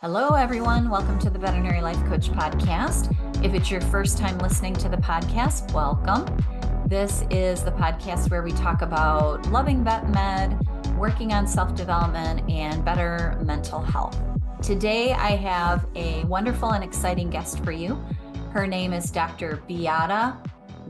Hello, everyone. Welcome to the Veterinary Life Coach Podcast. If it's your first time listening to the podcast, welcome. This is the podcast where we talk about loving vet med, working on self-development, and better mental health. Today, I have a wonderful and exciting guest for you. Her name is Dr. Beata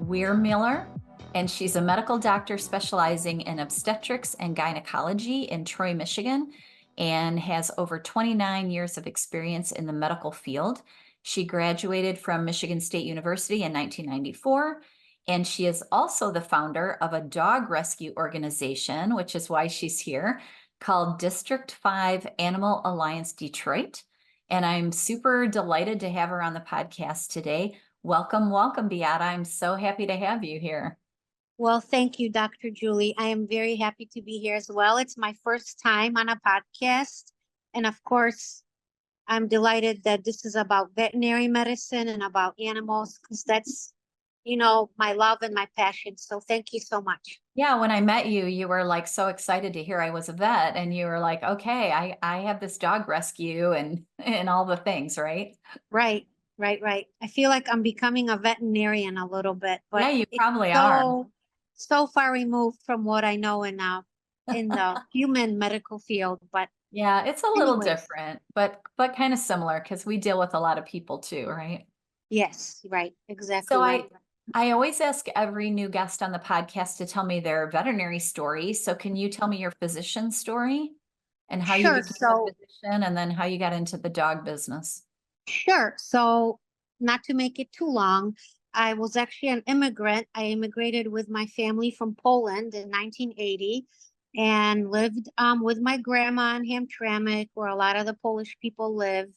Weiermiller, and she's a medical doctor specializing in obstetrics and gynecology in Troy, Michigan, and has over 29 years of experience in the medical field. She graduated from Michigan State University in 1994, and she is also the founder of a dog rescue organization, which is why she's here, called District 5 Animal Alliance Detroit. And I'm super delighted to have her on the podcast today. Welcome, Beata. I'm so happy to have you here. Well, thank you, Dr. Julie. I am very happy to be here as well. It's my first time on a podcast. And of course, I'm delighted that this is about veterinary medicine and about animals, because that's, my love and my passion. So thank you so much. Yeah, when I met you, you were like so excited to hear I was a vet, and you were like, okay, I have this dog rescue and all the things, right? Right. I feel like I'm becoming a veterinarian a little bit, but Yeah, you it's probably are. so far removed from what I know in the human medical field. But Yeah, it's a little anyways, different, but kind of similar because we deal with a lot of people too, right? yes, right, exactly So right. I always ask every new guest on the podcast to tell me their veterinary story. So can you tell me your physician story and how you Sure. became a physician and then how you got into the dog business? Sure. So, not to make it too long, I was actually an immigrant. I immigrated with my family from Poland in 1980 and lived with my grandma in Hamtramck, where a lot of the Polish people live.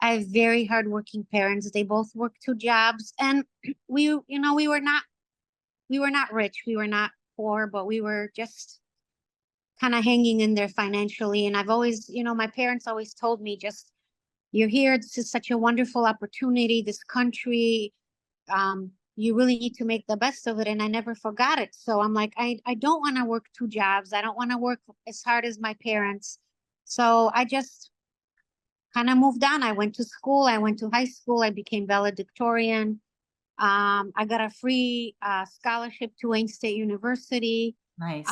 I have very hardworking parents. They both work two jobs, and we were not rich. We were not poor, but we were just kind of hanging in there financially. And I've always, my parents always told me, just you're here. This is such a wonderful opportunity. This country, you really need to make the best of it. And I never forgot it. So I'm like, I don't want to work two jobs. I don't want to work as hard as my parents. So I just kind of moved on. I went to school. I went to high school. I became valedictorian. I got a free scholarship to Wayne State University. Nice.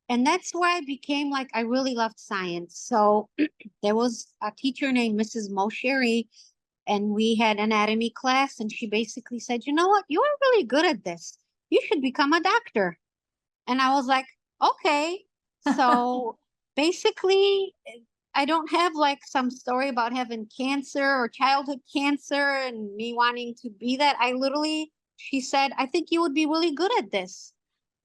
And that's where I became like, I really loved science. So there was a teacher named Mrs. Mosheri, and we had anatomy class, and she basically said, you know what, you are really good at this. You should become a doctor. And I was like, okay. So basically, I don't have like some story about having cancer or childhood cancer and me wanting to be that. She said, I think you would be really good at this.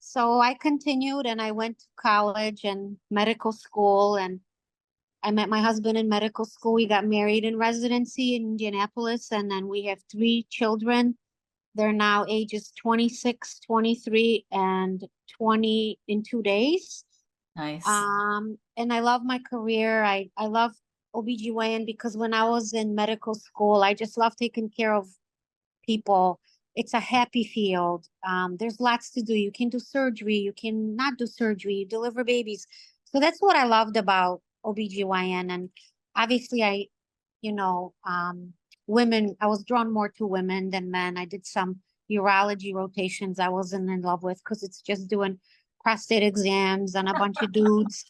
So I continued and I went to college and medical school, and I met my husband in medical school. We got married in residency in Indianapolis, and then we have three children. They're now ages 26, 23, and 20 in 2 days. Nice. And I love my career. I love OBGYN because when I was in medical school, I just love taking care of people. It's a happy field. There's lots to do. You can do surgery. You can not do surgery. You deliver babies. So that's what I loved about OBGYN. And obviously women, I was drawn more to women than men. I did some urology rotations I wasn't in love with because it's just doing prostate exams and a bunch of dudes.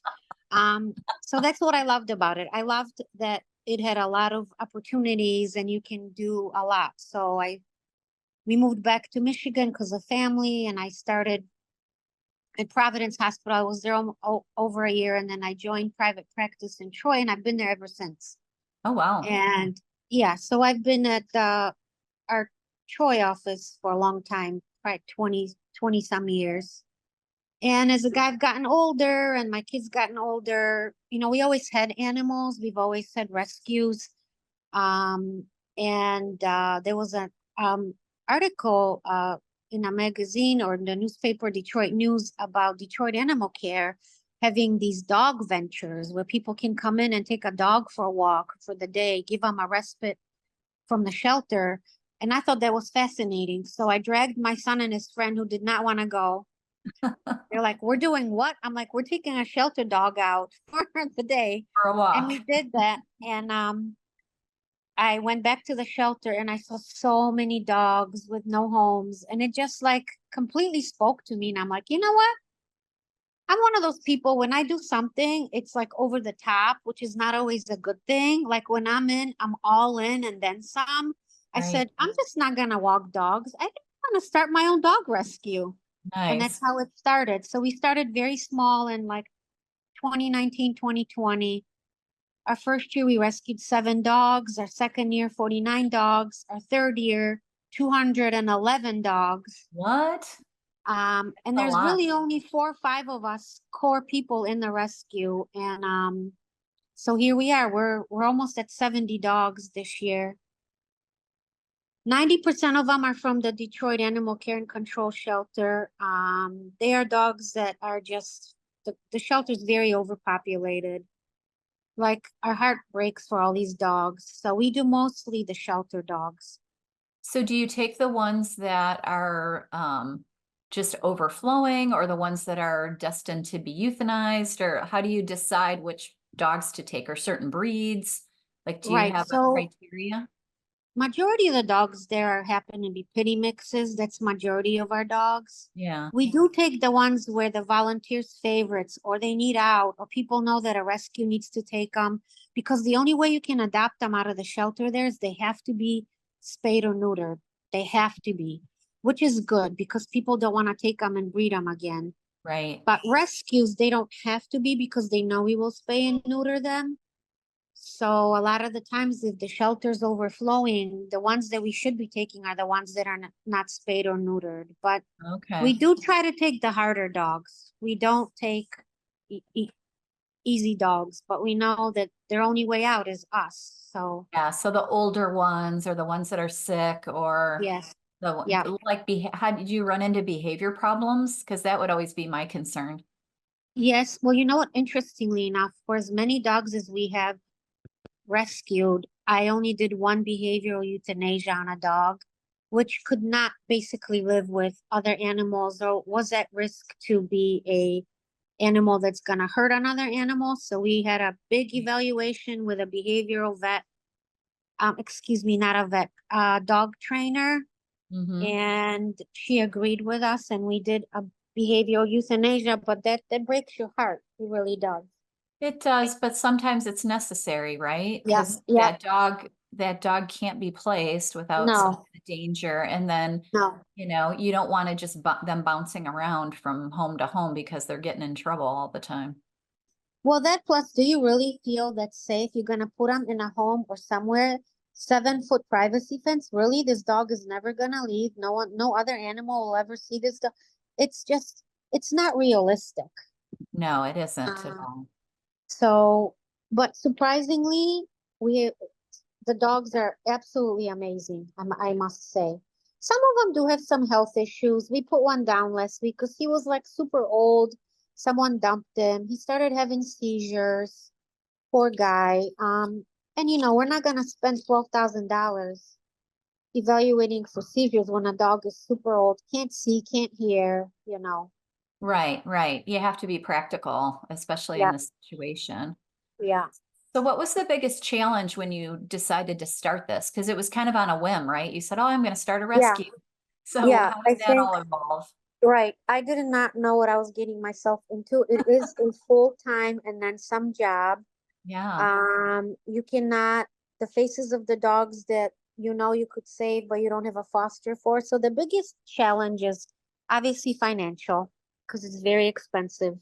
So that's what I loved about it. I loved that it had a lot of opportunities and you can do a lot. So we moved back to Michigan because of family, and I started at Providence Hospital. I was there over a year, and then I joined private practice in Troy, and I've been there ever since. Oh, wow. And yeah, so I've been at our Troy office for a long time, probably 20 some years. And as I've gotten older and my kids gotten older, we always had animals. We've always had rescues. And there was an article in a magazine or in the newspaper, Detroit News, about Detroit Animal Care having these dog ventures where people can come in and take a dog for a walk for the day, give them a respite from the shelter. And I thought that was fascinating. So I dragged my son and his friend who did not want to go. They're like, we're doing what? I'm like, we're taking a shelter dog out for the day. For a And we walk. did that. And I went back to the shelter and I saw so many dogs with no homes. And it just like completely spoke to me. And I'm like, you know what? I'm one of those people when I do something, it's like over the top, which is not always a good thing. Like when I'm in, I'm all in and then some. I Right. said, I'm just not gonna walk dogs. I think I'm gonna start my own dog rescue. And that's Nice. how it started. So we started very small in like 2019, 2020. Our first year we rescued 7 dogs, our second year 49 dogs, our third year 211 dogs. What? And A there's lot. really only 4 or 5 of us core people in the rescue. And so here we are. We're almost at 70 dogs this year. 90% of them are from the Detroit Animal Care and Control Shelter. They are dogs that are just the shelter's very overpopulated. Like our heart breaks for all these dogs. So we do mostly the shelter dogs. So do you take the ones that are just overflowing or the ones that are destined to be euthanized? Or how do you decide which dogs to take or certain breeds? Like, do you Right. have a So criteria? majority of the dogs there happen to be pity mixes. That's majority of our dogs. Yeah. We do take the ones where the volunteers' favorites or they need out or people know that a rescue needs to take them because the only way you can adopt them out of the shelter there is they have to be spayed or neutered. They have to be, which is good because people don't want to take them and breed them again. Right. But rescues, they don't have to be because they know we will spay and neuter them. So a lot of the times, if the shelter's overflowing, the ones that we should be taking are the ones that are not spayed or neutered. But we Okay. do try to take the harder dogs. We don't take e e easy dogs, but we know that their only way out is us. So Yeah. So the older ones or the ones that are sick or yes, yeah, the like, how did you run into behavior problems? Because that would always be my concern. yes. Well, you know what? Interestingly enough, for as many dogs as we have rescued, I only did one behavioral euthanasia on a dog, which could not basically live with other animals or was at risk to be a animal that's going to hurt another animal. So we had a big evaluation with a behavioral vet, excuse me, not a vet, dog trainer, Mm-hmm. and she agreed with us and we did a behavioral euthanasia, but that breaks your heart. It really does. It does, but sometimes it's necessary, right? Yeah, Because yeah, that dog can't be placed without some no, kind of danger. And then, no. you don't want to just them bouncing around from home to home because they're getting in trouble all the time. Well, that plus, do you really feel that's safe? You're gonna put them in a home or somewhere, 7 foot privacy fence. Really, this dog is never gonna leave. No one, no other animal will ever see this dog. It's just, it's not realistic. No, it isn't at Uh, all. so, but surprisingly, we the dogs are absolutely amazing. I must say. Some of them do have some health issues. We put one down last week because he was like super old. Someone dumped him. He started having seizures. Poor guy. And we're not gonna spend $12,000 evaluating for seizures when a dog is super old, can't see, can't hear. Right, right. You have to be practical, especially in Yeah, this situation. yeah, So what was the biggest challenge when you decided to start this? Because it was kind of on a whim, right? You said, "Oh, I'm going to start a yeah, rescue." So yeah. how I did that think all evolve? right. I did not know what I was getting myself into. It is a full-time and then some job. Yeah. You cannot the faces of the dogs that you could save, but you don't have a foster for. So the biggest challenge is obviously financial because it's very expensive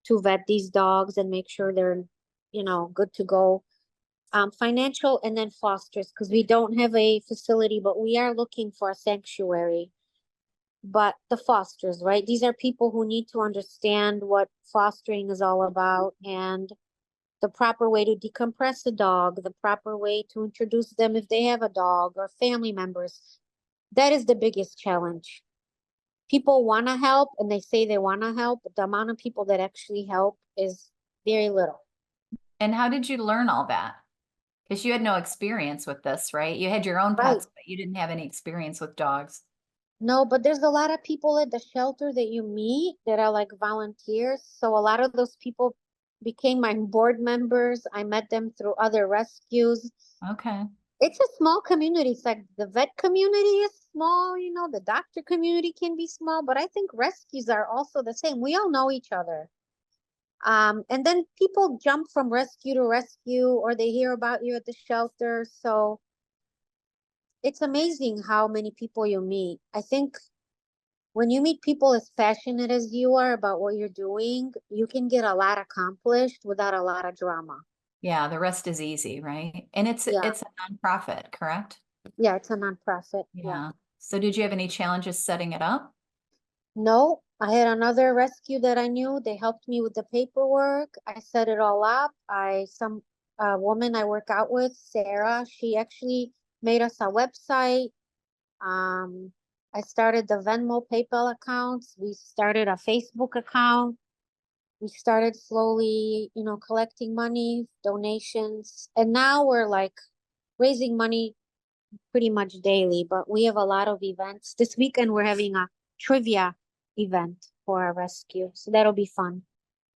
to vet these dogs and make sure they're, good to go. Financial and then fosters because we don't have a facility, but we are looking for a sanctuary. But the fosters, right? These are people who need to understand what fostering is all about and the proper way to decompress a dog, the proper way to introduce them if they have a dog or family members. That is the biggest challenge. People want to help and they say they want to help, but the amount of people that actually help is very little. And how did you learn all that? Because you had no experience with this, right? You had your own Right. pets, but you didn't have any experience with dogs. No, but there's a lot of people at the shelter that you meet that are like volunteers. So a lot of those people became my board members. I met them through other rescues. Okay. It's a small community. It's like the vet community is small, the doctor community can be small, but I think rescues are also the same. We all know each other. And then people jump from rescue to rescue, or they hear about you at the shelter. So it's amazing how many people you meet. I think when you meet people as passionate as you are about what you're doing, you can get a lot accomplished without a lot of drama. Yeah, the rest is easy, right? And it's Yeah. it's a nonprofit, correct? Yeah, it's a nonprofit. Yeah. Yeah. So did you have any challenges setting it up? No, I had another rescue that I knew. They helped me with the paperwork. I set it all up. Some woman I work out with, Sarah, she actually made us a website. Um, I started the Venmo PayPal accounts. We started a Facebook account. We started slowly, collecting money, donations, and now we're like raising money pretty much daily, but we have a lot of events. This weekend we're having a trivia event for our rescue, so that'll be fun.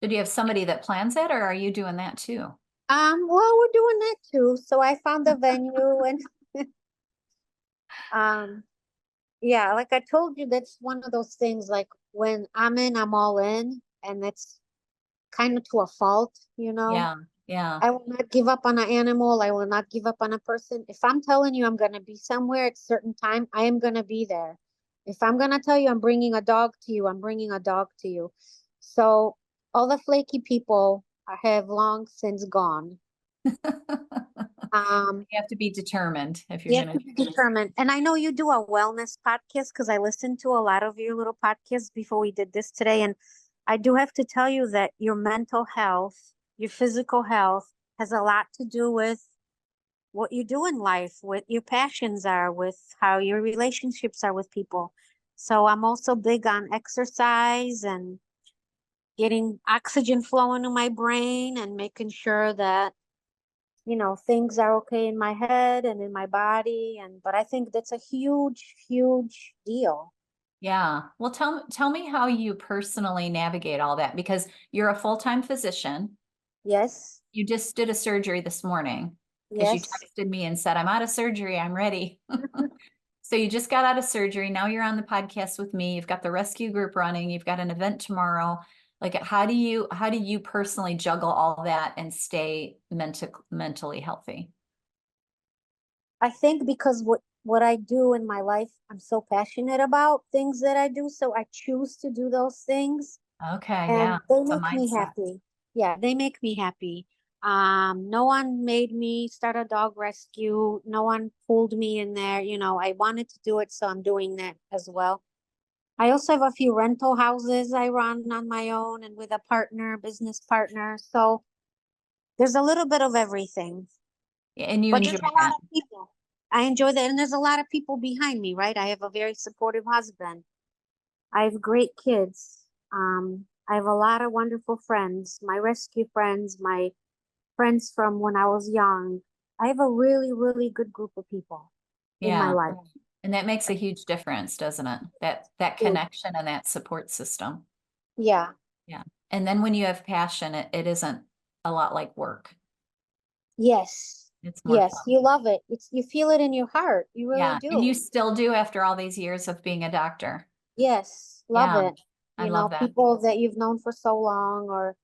Did you have somebody that plans it, or are you doing that too? Well, we're doing that too. So I found the venue and um yeah, like I told you, that's one of those things like when I'm in, I'm all in, and that's kind of to a fault. Yeah, yeah. I will not give up on an animal. I will not give up on a person. If I'm telling you I'm going to be somewhere at a certain time, I am going to be there. If I'm going to tell you I'm bringing a dog to you, I'm bringing a dog to you. So all the flaky people have long since gone. Um, You have to be determined if you're you have gonna to be determined. And I know you do a wellness podcast because I listened to a lot of your little podcasts before we did this today. And I do have to tell you that your mental health, your physical health has a lot to do with what you do in life, what your passions are, with how your relationships are with people. So I'm also big on exercise and getting oxygen flowing to my brain and making sure that, things are okay in my head and in my body. But I think that's a huge, huge deal. Yeah. Well, tell me how you personally navigate all that because you're a full-time physician. Yes, You just did a surgery this morning because you yes. texted me and said, I'm out of surgery, I'm ready. So you just got out of surgery. Now you're on the podcast with me. You've got the rescue group running. You've got an event tomorrow. Like how do you personally juggle all that and stay mentally healthy? I think because what I do in my life, I'm so passionate about things that I do, so I choose to do those things. Okay, yeah. And they It's a make me mindset. happy. Yeah, they make me happy. No one made me start a dog rescue. No one pulled me in there. I wanted to do it, so I'm doing that as well. I also have a few rental houses I run on my own and with a partner, business partner. So there's a little bit of everything. And you But enjoy there's a lot that. of people. I enjoy that. And there's a lot of people behind me, right? I have a very supportive husband. I have great kids. I have a lot of wonderful friends, my rescue friends, my friends from when I was young. I have a really, really good group of people in my Yeah. life. And that makes a huge difference, doesn't it? That Huge. connection and that support system. Yeah. Yeah. And then when you have passion, it isn't a lot like work. Yes. It's more Yes. fun. You love it. You feel it in your heart. You really Yeah. And you do. still do after all these years of being a doctor. Yes. Love Yeah. it. I love that. People that you've known for so long. Or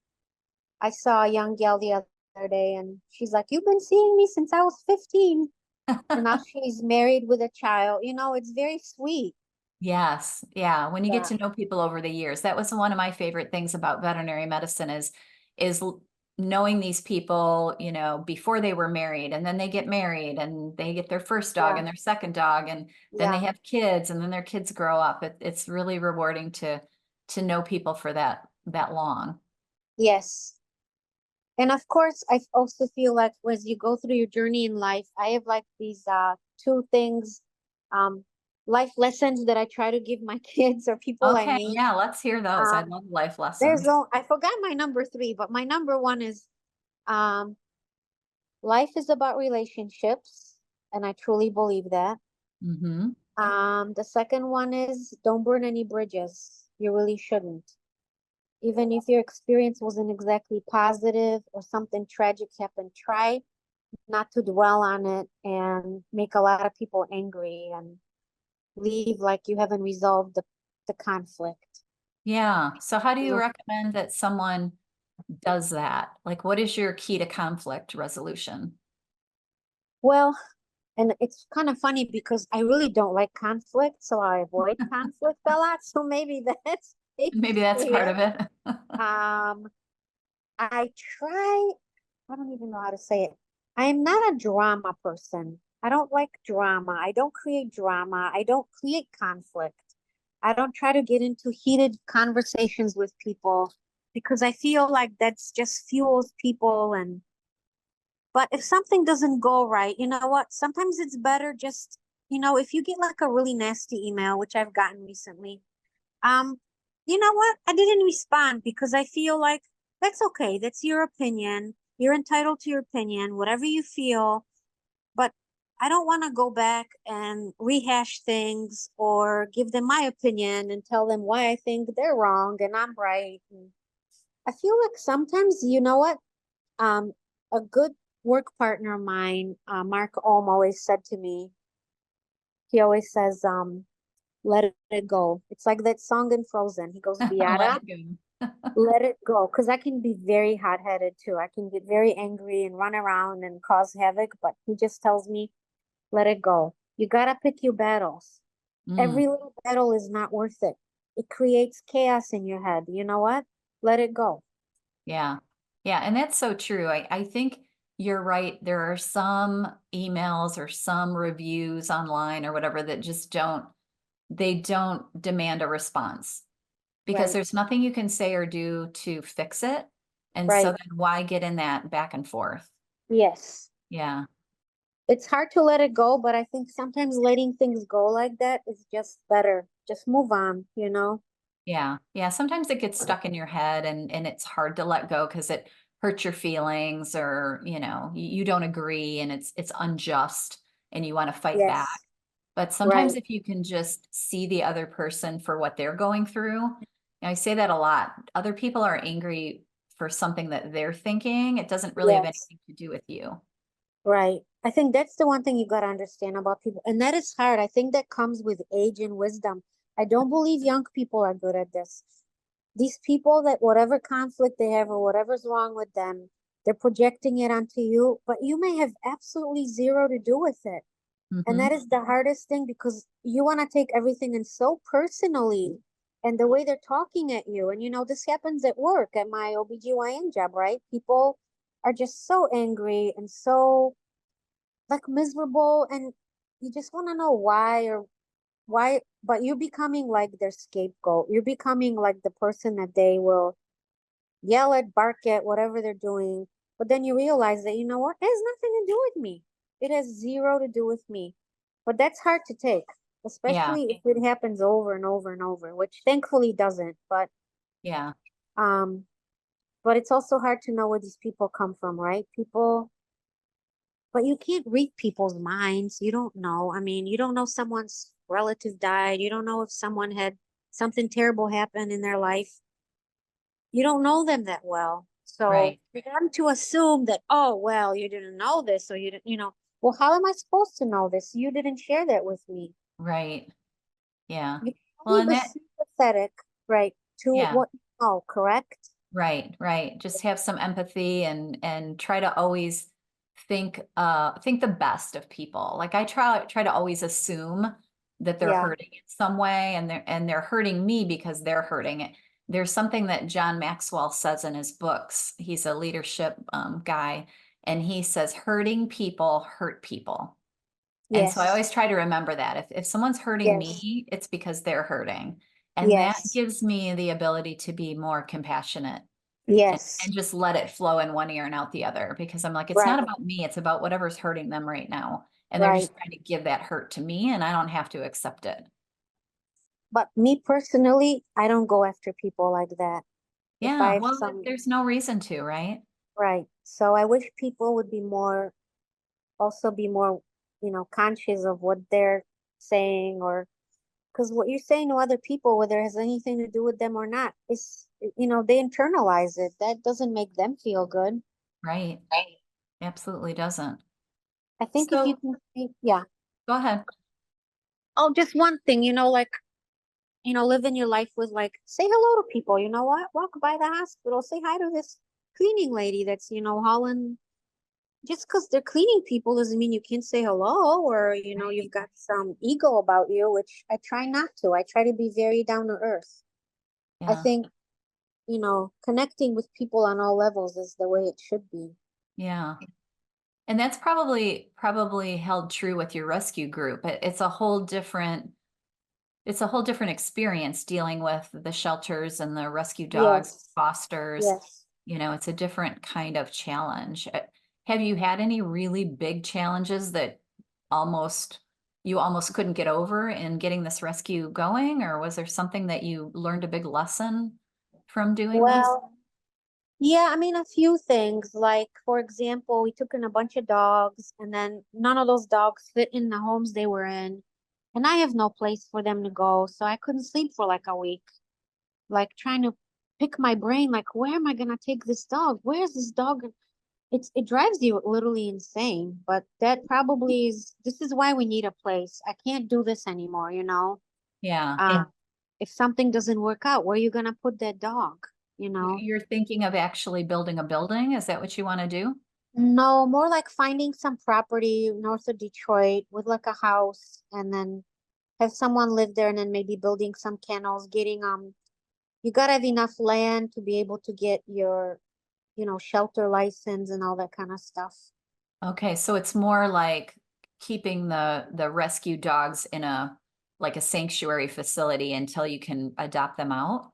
I saw a young gal the other day and she's like, "You've been seeing me since I was 15." And now she's married with a child. It's very sweet. Yes. Yeah. When you get Yeah. to know people over the years, that was one of my favorite things about veterinary medicine is knowing these people, before they were married and then they get married and they get their first dog Yeah. and their second dog and then they Yeah. have kids and then their kids grow up. It's really rewarding to know people for that long. Yes. And of course, I also feel like as you go through your journey in life, I have like these two things, um, life lessons that I try to give my kids or people I Okay, meet. yeah, let's hear those. I Um, love life lessons. I forgot my number three, but my number one is um, life is about relationships, and I truly believe that. Hmm. The second one is don't burn any bridges. You really shouldn't. Even if your experience wasn't exactly positive or something tragic happened, try not to dwell on it and make a lot of people angry and leave like you haven't resolved the conflict. Yeah. So how do You you know? recommend that someone does that? Like, what is your key to conflict resolution? Well, and it's kind of funny because I really don't like conflict, so I avoid conflict a lot. So maybe that's Maybe that's part it. of it. Um, I try, I don't even know how to say it. I am not a drama person. I don't like drama. I don't create drama. I don't create conflict. I don't try to get into heated conversations with people because I feel like that's just fuels people. And but if something doesn't go right, you know what? Sometimes it's better just, if you get like a really nasty email, which I've gotten recently, um, you know what? I didn't respond because I feel like that's okay. That's your opinion. You're entitled to your opinion, whatever you feel. But I don't want to go back and rehash things or give them my opinion and tell them why I think they're wrong and I'm right. And I feel like sometimes, you know what? Um, a good work partner of mine, Mark Ohm, always said to me, he always says, let it go. It's like that song in Frozen. He goes, Let Beata, it go. let it go. Because I can be very hot-headed too. I can get very angry and run around and cause havoc, but he just tells me, let it go. You gotta pick your battles. Mm, Every little battle is not worth it. It creates chaos in your head. You know what? Let it go. yeah. Yeah. And that's so true. I think you're right. There are some emails or some reviews online or whatever that just they don't demand a response because Right, there's nothing you can say or do to fix it. And so right. then why get in that back and forth? Yes. Yeah. It's hard to let it go, but I think sometimes letting things go like that is just better. Just move on. Yeah. Yeah. Sometimes it gets stuck in your head and it's hard to let go because it hurts your feelings or, you don't agree and it's unjust and you want to fight back. Yes, But sometimes right. if you can just see the other person for what they're going through, and I say that a lot. Other people are angry for something that they're thinking. It doesn't really have Yes, anything to do with you. right. I think that's the one thing you got to understand about people. And that is hard. I think that comes with age and wisdom. I don't believe young people are good at this. These people that whatever conflict they have or whatever's wrong with them, they're projecting it onto you, but you may have absolutely zero to do with it. And that Hmm. is the hardest thing because you want to take everything in so personally and the way they're talking at you. And this happens at work at my OBGYN job, right? People are just so angry and so like miserable and you just want to know why, but you're becoming like their scapegoat. You're becoming like the person that they will yell at, bark at, whatever they're doing. But then you realize that, you know what? It has nothing to do with me. It has zero to do with me. But that's hard to take, Yeah. especially if it happens over and over and over, which thankfully doesn't. Yeah. Um, but it's also hard to know where these people come from, right? But you can't read people's minds. You don't know. I mean, you don't know someone's relative died. You don't know if someone had something terrible happen in their life. You don't know them that well. So Right. for them to assume that, oh, well, you didn't know this, or you didn't, well, how am I supposed to know this? You didn't share that with me. Right. Yeah. You can Well, only and be that, sympathetic, right, to yeah. what you know, correct? Right, right. Just have some empathy and try to always think the best of people. Like I try to always assume that they're Yeah. hurting in some way and they're hurting me because they're hurting it. There's something that John Maxwell says in his books. He's a leadership guy, and he says hurting people hurt people. And so I Yes. always try to remember that if someone's hurting Yes. me, it's because they're hurting. And that Yes. gives me the ability to be more compassionate and Yes. just let it flow in one ear and out the other because I'm like, it's not Right. about me, it's about whatever's hurting them right now. And they're Right. just trying to give that hurt to me and I don't have to accept it. But me personally, I don't go after people like that. If I Yeah, have well, some, there's no reason to, right? right. So I wish people would also be more, conscious of what they're saying, or because what you're saying to other people, whether it has anything to do with them or not, is, they internalize it. That doesn't make them feel good. Right. Right. Absolutely doesn't. I think if you So can think, yeah. go ahead. Oh, just one thing, like, living your life with, like, say hello to people. You know what? Walk by the hospital, say hi to this cleaning lady that's, hauling. Just because they're cleaning people doesn't mean you can't say hello, or, Right. you've got some ego about you, which I try not to. I try to be very down to earth. I Yeah. think, connecting with people on all levels is the way it should be. Yeah. And that's probably held true with your rescue group. It's a whole different experience dealing with the shelters and the rescue dogs, Yes, fosters. yes. It's a different kind of challenge. Have you had any really big challenges that almost you almost couldn't get over in getting this rescue going, or was there something that you learned a big lesson from doing this? Well, yeah, I mean, a few things. Like, for example, we took in a bunch of dogs, and then none of those dogs fit in the homes they were in. And I have no place for them to go, so I couldn't sleep for like a week. Like, trying to pick my brain, like, where am I gonna take this dog? Where's this dog? It drives you literally insane. But that probably is this is why we need a place. I can't do this anymore. Yeah. Yeah. If something doesn't work out, where are you gonna put that dog? You know? You're thinking of actually building a building? Is that what you want to do? No, more like finding some property north of Detroit with like a house, and then have someone live there, and then maybe building some kennels, getting you gotta have enough land to be able to get your, shelter license and all that kind of stuff. Okay, so it's more like keeping the rescue dogs in a like a sanctuary facility until you can adopt them out.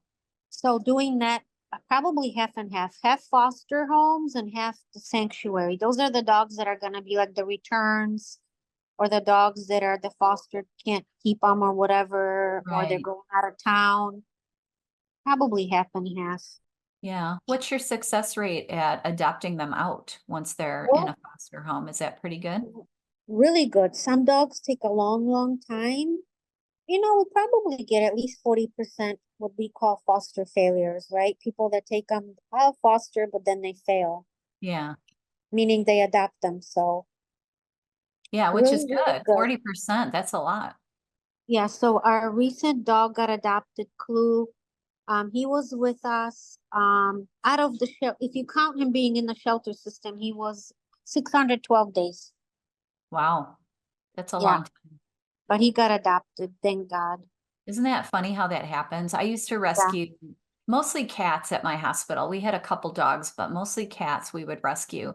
So doing that, probably half and half, half foster homes and half the sanctuary. Those are the dogs that are gonna be like the returns, or the dogs that are the foster can't keep them or whatever, or they're Right. going out of town. Probably half and half. Yeah. What's your success rate at adopting them out once they're in a Well, foster home? Is that pretty good? really good. Some dogs take a long, long time. We probably get at least 40% what we call foster failures, right? People that take them out of foster, but then they fail, Yeah. meaning they adopt them. So Yeah, which is really, really good. good. 40%, that's a lot. Yeah, so our recent dog got adopted, Clue. He was with us, out of the shelter. If you count him being in the shelter system, he was 612 days. Wow. That's a Yeah, long time. but he got adopted, thank God. Isn't that funny how that happens? I used to Yeah. rescue mostly cats at my hospital. We had a couple dogs, but mostly cats we would rescue.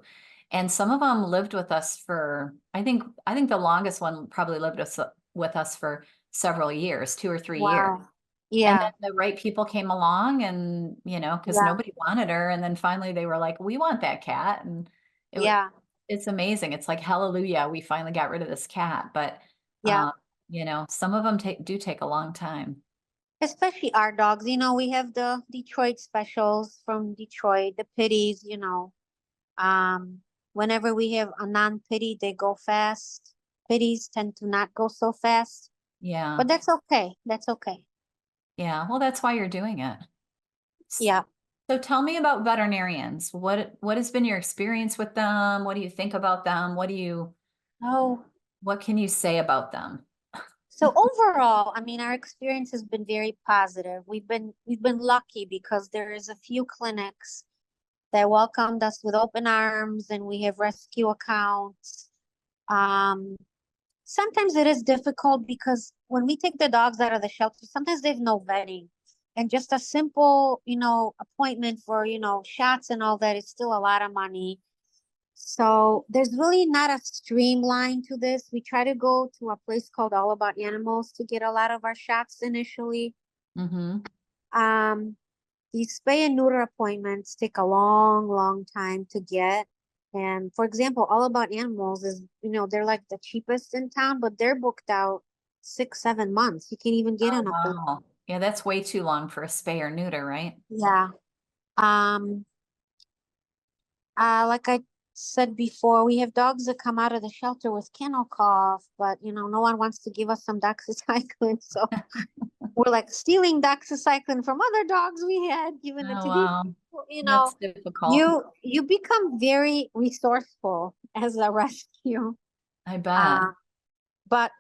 And some of them lived with us for, I think the longest one probably lived with us for several years, 2 or 3 years. Wow. And then Yeah, the right people came along and, because yeah, nobody wanted her. And then finally they were like, we want that cat. And it, yeah, it's amazing. It's like, hallelujah, we finally got rid of this cat. But, yeah. some of them do take a long time. Especially our dogs. We have the Detroit specials from Detroit, the pitties, whenever we have a non-pitty, they go fast. Pitties tend to not go so fast, Yeah. but that's okay. That's okay. Yeah. Well, that's why you're doing it. S- Yeah. So tell me about veterinarians. What has been your experience with them? What do you think about them? Oh, What can you say about them? so overall, I mean, our experience has been very positive. We've been lucky because there is a few clinics that welcomed us with open arms, and we have rescue accounts. Um, Sometimes it is difficult because when we take the dogs out of the shelter, sometimes they have no vetting. And just a simple, appointment for, shots and all that is still a lot of money. So there's really not a streamline to this. We try to go to a place called All About Animals to get a lot of our shots initially. Mm-hmm. Um, these spay and neuter appointments take a long, long time to get. And for example, All About Animals is, they're like the cheapest in town, but they're booked out 6, 7 months. You can't even get Oh, an appointment. wow. Yeah, that's way too long for a spay or neuter, right? Yeah. Um, like said before, we have dogs that come out of the shelter with kennel cough, but no one wants to give us some doxycycline. So we're like stealing doxycycline from other dogs we had, giving it Oh, to these wow. people. That's difficult. You become very resourceful as a rescue. I bet. Uh, but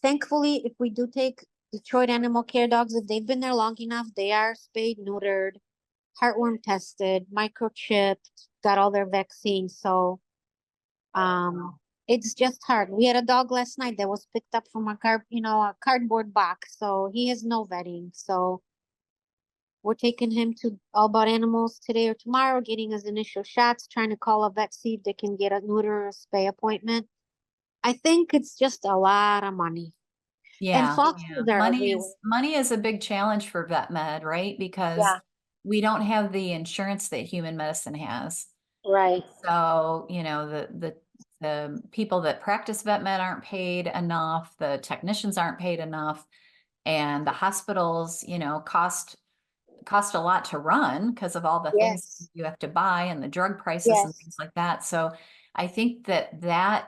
thankfully, if we do take Detroit animal care dogs, if they've been there long enough, they are spayed, neutered, heartworm tested, microchipped, got all their vaccines. So it's just hard. We had a dog last night that was picked up from a cardboard box. So he has no vetting. So we're taking him to All About Animals today or tomorrow, getting his initial shots, trying to call a vet, see if they can get a neuter or spay appointment. I think it's just a lot of money. And Yeah, yeah. fosters are everywhere. Money is a big challenge for vet med, right? Because Yeah, we don't have the insurance that human medicine has. right. So, the people that practice vet med aren't paid enough, the technicians aren't paid enough, and the hospitals, cost a lot to run because of all the things Yes. you have to buy and the drug prices and Yes. things like that. So I think that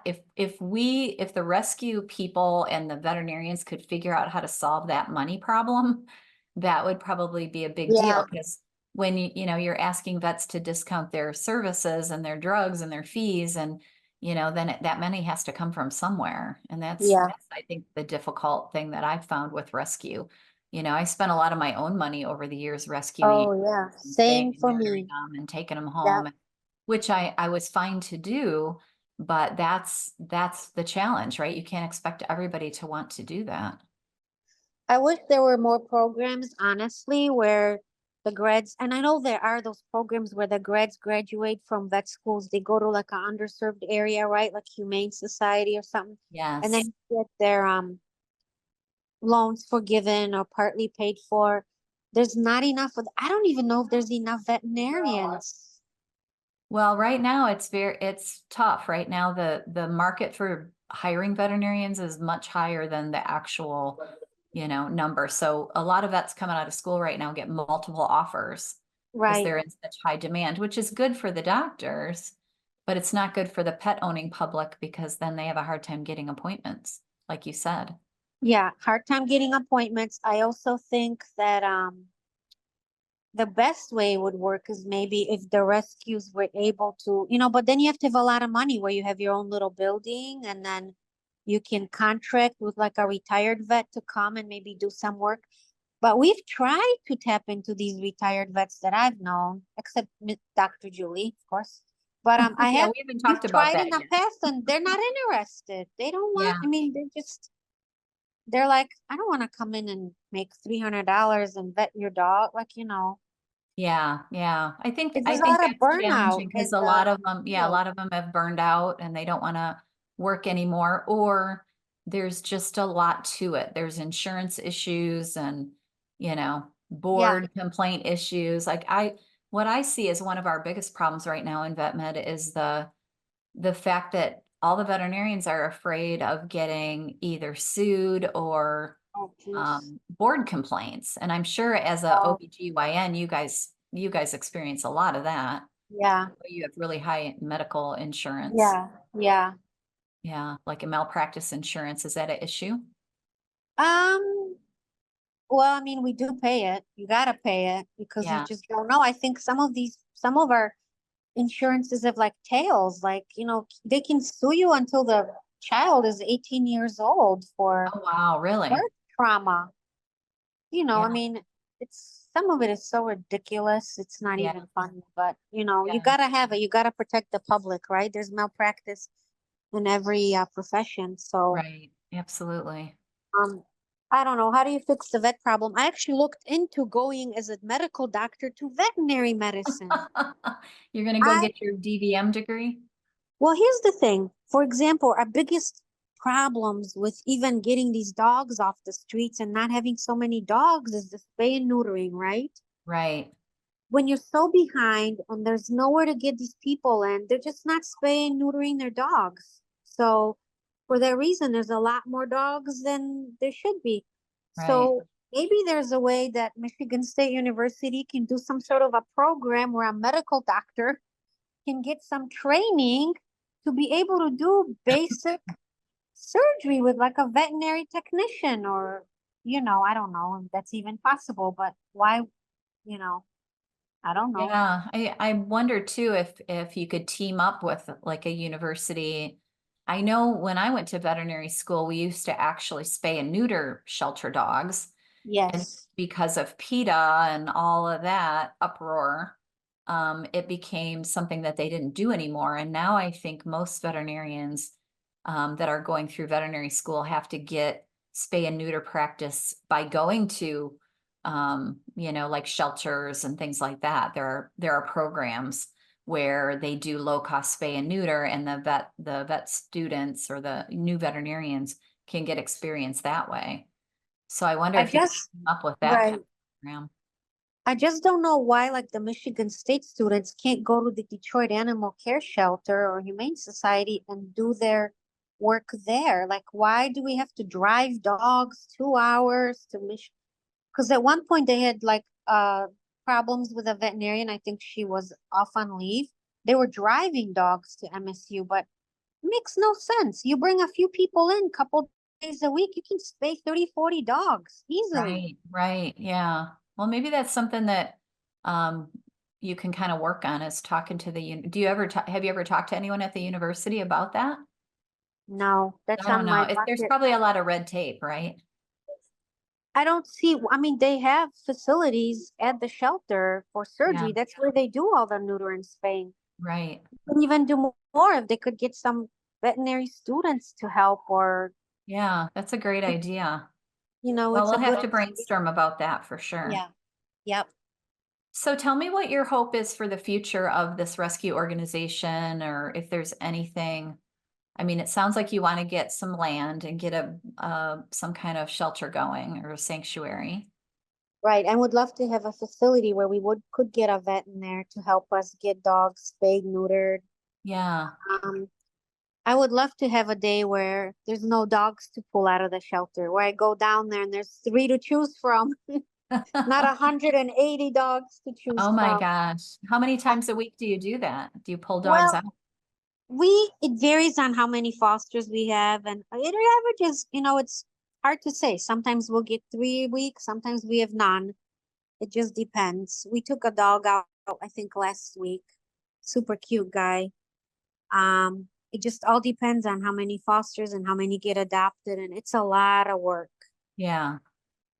if the rescue people and the veterinarians could figure out how to solve that money problem, that would probably be a big deal Yeah. because when you're asking vets to discount their services and their drugs and their fees and then that money has to come from somewhere. And Yeah. that's I think the difficult thing that I've found with rescue. I spent a lot of my own money over the years rescuing Oh, yeah. and spaying Same and for neutering me. them and taking them Yeah. home, which I was fine to do, but that's the challenge, right? You can't expect everybody to want to do that. I wish there were more programs, honestly, where the grads, and I know there are those programs where the grads graduate from vet schools. They go to like an underserved area, right? Like Humane Society or something. And Yes. then get their loans forgiven or partly paid for. There's not enough of, I don't even know if there's enough veterinarians. Well, right now it's tough. Right now the market for hiring veterinarians is much higher than the actual, number. So a lot of vets coming out of school right now get multiple offers because Right. they're in such high demand, which is good for the doctors, but it's not good for the pet owning public because then they have a hard time getting appointments, like you said. Yeah, hard time getting appointments. I also think that the best way would work is maybe if the rescues were able to, but then you have to have a lot of money where you have your own little building and then you can contract with like a retired vet to come and maybe do some work. But we've tried to tap into these retired vets that I've known, except Dr. Julie, of course. But Yeah, we haven't we've talked about tried in that the yet. past and they're not interested. They don't Yeah. want, I mean, they're like, I don't want to come in and make $300 and vet your dog. Like, Yeah, yeah. I there's a think lot of that's burnout challenging because in a the lot of them, yeah, a field. lot of them have burned out and they don't want to work anymore, or there's just a lot to it. There's insurance issues and, Yeah, board complaint issues. What I see as one of our biggest problems right now in vet med is the fact that all the veterinarians are afraid of getting either sued or oh, jeez. board complaints. And I'm sure as a Oh, OBGYN, you guys experience a lot of that. yeah, You have really high medical insurance. yeah, yeah. Yeah, like a malpractice insurance. Is that an issue? Um, well, I mean, we do pay it. You gotta pay it because you Yeah. just don't know. I think some of our insurances have like tails, like, they can sue you until the child is 18 years old for Oh, wow, really? birth trauma. I Yeah, mean, it's some of it is so ridiculous. It's not yeah, even funny, but you yeah. gotta have it. You gotta protect the public, right? There's malpractice in every profession. So, Right. Absolutely. um, I don't know. How do you fix the vet problem? I actually looked into going as a medical doctor to veterinary medicine. You're gonna go I, get your DVM degree? well, here's the thing. For example, our biggest problems with even getting these dogs off the streets and not having so many dogs is the spay and neutering, right? Right. When you're so behind and there's nowhere to get these people in, they're just not spaying, neutering their dogs. So for that reason, there's a lot more dogs than there should be. Right. So maybe there's a way that Michigan State University can do some sort of a program where a medical doctor can get some training to be able to do basic surgery with like a veterinary technician, or, I don't know if that's even possible, but why, you know, I don't know. Yeah, I wonder too if you could team up with like a university. I know when I went to veterinary school, we used to actually spay and neuter shelter dogs. And Yes. because of PETA and all of that uproar, it became something that they didn't do anymore. And now I think most veterinarians that are going through veterinary school have to get spay and neuter practice by going to like shelters and things like that. There are programs where they do low cost spay and neuter, and the vet students or the new veterinarians can get experience that way. So I wonder I if you could just, come up with that kind right. of program. I just don't know why, like, the Michigan State students can't go to the Detroit Animal Care Shelter or Humane Society and do their work there. Like, why do we have to drive dogs 2 hours to Michigan? Because at one point they had like problems with a veterinarian. I think she was off on leave. They were driving dogs to MSU, but it makes no sense. You bring a few people in, couple days a week, you can spay 30, 40 dogs easily. Right. Yeah. Well, maybe that's something that um, you can kind of work on is talking to do you ever have you ever talked to anyone at the university about that? No, that's I don't on know. my There's bucket. probably a lot of red tape, right? I don't see, I mean, they have facilities at the shelter for Yeah, surgery. That's where they do all the neuter and spaying. right. Could even do more if they could get some veterinary students to help, or, Yeah, that's a great idea. Well, it's a we'll good have to brainstorm about that for sure. Yeah. Yep. So tell me what your hope is for the future of this rescue organization, or if there's anything. I mean, it sounds like you want to get some land and get some kind of shelter going or a sanctuary. Right. I would love to have a facility where we could get a vet in there to help us get dogs spayed, neutered. Yeah. Um, I would love to have a day where there's no dogs to pull out of the shelter, where I go down there and there's three to choose from, not 180 dogs to choose Oh my from. gosh. How many times a week do you do that? Do you pull dogs Well, out? it varies on how many fosters we have, and it averages, it's hard to say. Sometimes we'll get 3 weeks, sometimes we have none. It just depends. We took a dog out, I think, last week. Super cute guy. It just all depends on how many fosters and how many get adopted, and it's a lot of work. Yeah.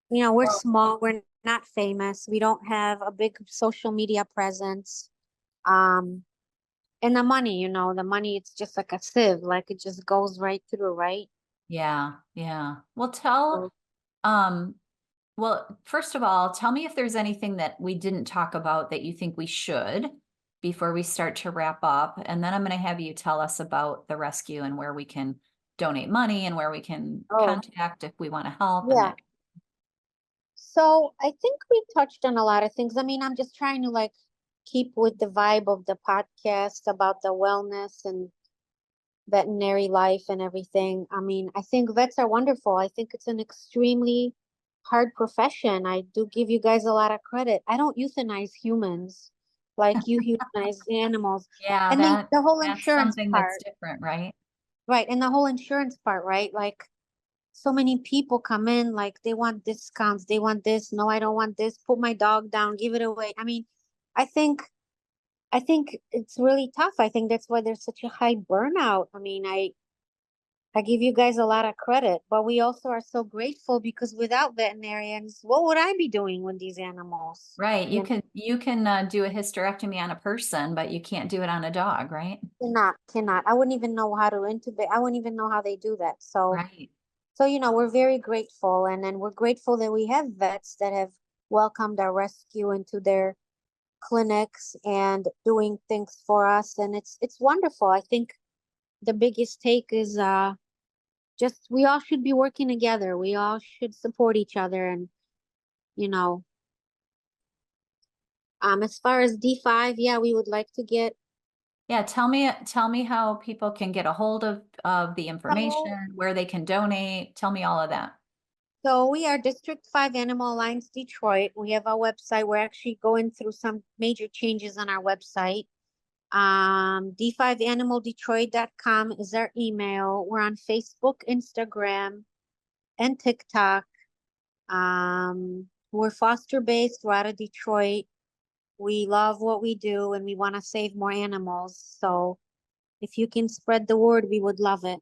We're Well, small, we're not famous, we don't have a big social media presence. Um, and the money, it's just like a sieve, like it just goes right through, right? yeah, yeah. So, Um, well, first of all, tell me if there's anything that we didn't talk about that you think we should before we start to wrap up. And then I'm going to have you tell us about the rescue and where we can donate money and where we can oh, contact if we want to help and yeah. that. So I think we touched on a lot of things. I mean, I'm just trying to like keep with the vibe of the podcast about the wellness and veterinary life and everything. I mean, I think vets are wonderful. I think it's an extremely hard profession. I do give you guys a lot of credit. I don't euthanize humans like you euthanize animals. Yeah, And the whole that's insurance something that's part, different, right? right? And the whole insurance part, right? Like, so many people come in, like they want discounts, they want this. No, I don't want this. Put my dog down, give it away. I mean, I think I think it's really tough. I think that's why there's such a high burnout. I mean, I give you guys a lot of credit, but we also are so grateful because without veterinarians, what would I be doing with these animals? Right. You know, You can do a hysterectomy on a person, but you can't do it on a dog, right? cannot. I wouldn't even know how to intubate. I wouldn't even know how they do that. Right. So, we're very grateful, and then we're grateful that we have vets that have welcomed our rescue into their clinics and doing things for us, and it's wonderful. I think the biggest take is just we all should be working together. We all should support each other, and you know, as far as D5, yeah, we would like to get. Yeah, tell me how people can get a hold of the So, information, where they can donate. Tell me all of that. so we are District 5 Animal Alliance Detroit. We have our website. We're actually going through some major changes on our website. D5animaldetroit.com is our email. We're on Facebook, Instagram, and TikTok. We're foster based. We're out of Detroit. We love what we do and we want to save more animals. So if you can spread the word, we would love it.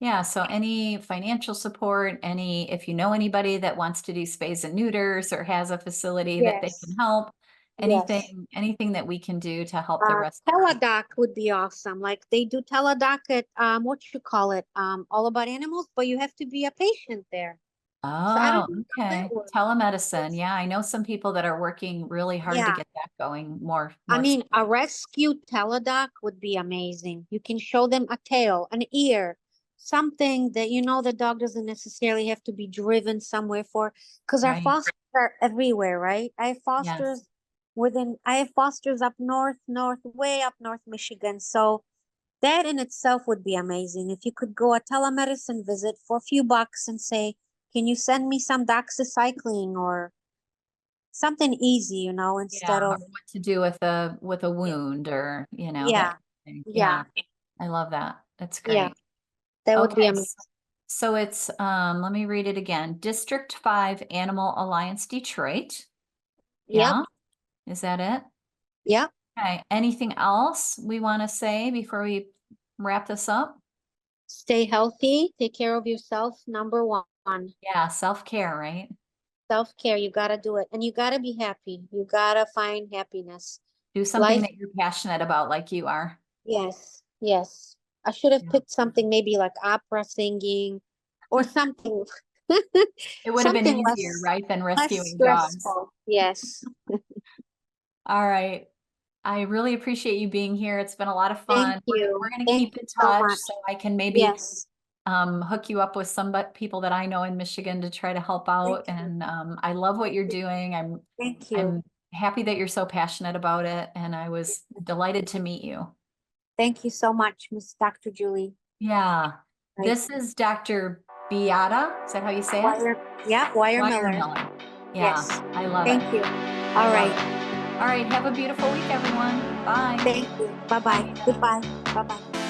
Yeah, so any financial support, if you know anybody that wants to do spays and neuters or has a facility that they can Yes. help, Yes. anything that we can do to help the rest. Teledoc would be awesome. Like they do teledoc at what you call it, All About Animals, but you have to be a patient there. So I Oh, don't know how that okay. works. Telemedicine. Yeah, I know some people that are working really hard to Yeah. get that going more, I more. mean, a rescue teledoc would be amazing. You can show them a tail, an ear, something that you know the dog doesn't necessarily have to be driven somewhere for, because our Right. fosters are everywhere, right? Yes. I have fosters up north, way up north Michigan. So that in itself would be amazing. If you could go a telemedicine visit for a few bucks and say, can you send me some doxycycline or something easy, Yeah. instead Or of, what to do with a wound or, that yeah, thing. yeah, Yeah. I love that. That's yeah, great. that would be Okay. amazing. So it's, let me read it again. District 5 Animal Alliance Detroit. Yep, Yeah. Is that it? yep. Okay. Anything else we want to say before we wrap this up? Stay healthy, take care of yourself. Number one, Yeah. Self-care, right? self-care. You gotta do it. And you gotta be happy. You gotta find happiness. Do something Life, that you're passionate about, like you are. yes, yes. I should have Yeah. picked something maybe like opera singing or something It would have been something easier, less right, than less rescuing dogs. stressful. Yes. All right. I really appreciate you being here. It's been a lot of Thank fun. We're you. going to Thank keep you in so touch much. so I can maybe Yes. hook you up with some people that I know in Michigan to try to help Thank out. you. And I love what you're doing. Thank you. I'm happy that you're so passionate about it, and I was delighted to meet you. Thank you so much, Miss Dr. Julie. Yeah. Right. This is Dr. Beata. Is that how you say it? Weirmiller. Weirmiller. Yeah, Yes. I love it. Thank you. I All love right. it. All right. Have a beautiful week, everyone. Bye. Thank you. Bye-bye. Bye. Goodbye. Bye-bye.